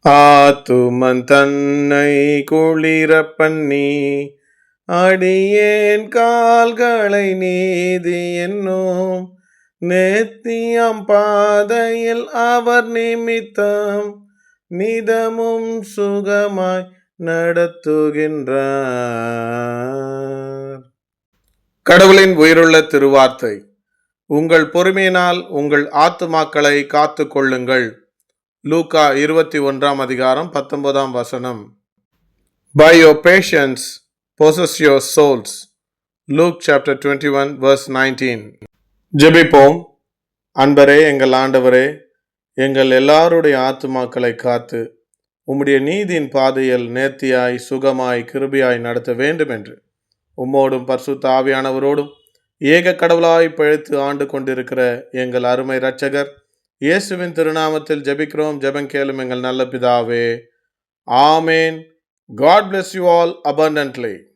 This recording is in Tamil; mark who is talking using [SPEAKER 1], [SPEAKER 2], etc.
[SPEAKER 1] ஆத்துமன் தன்னை குளிரப் பண்ணி அடியேன் கால்களை நீதி என்னும் நேத்தியம் பாதையில் அவர் நிமித்தம் நிதமும் சுகமாய் நடத்துகின்றார். கடவுளின் உயிருள்ள திருவார்த்தை. உங்கள் பொறுமையினால் உங்கள் ஆத்துமாக்களை காத்து கொள்ளுங்கள். லூக்கா 21 அதிகாரம் 19 வசனம். By your patience possess your souls. Luke chapter 21 verse 19. ஜெபிப்போம். அன்பரே, எங்கள் ஆண்டவரே, எங்கள் எல்லாருடைய ஆத்துமாக்களை காத்து உம்முடைய நீதியின் பாதையில் நேர்த்தியாய் சுகமாய் கிருபையாய் நடத்த வேண்டும் என்று உம்மோடும் பரிசுத்த ஆவியானவரோடும் ஏக கடவுளாய் பிழைத்து ஆண்டு கொண்டிருக்கிற எங்கள் அருமை இரட்சகர் இயேசுவின் திருநாமத்தில் ஜெபிக்கிறோம். ஜெபம் கேளும் எங்கள் நல்ல பிதாவே. ஆமேன். God bless you all abundantly.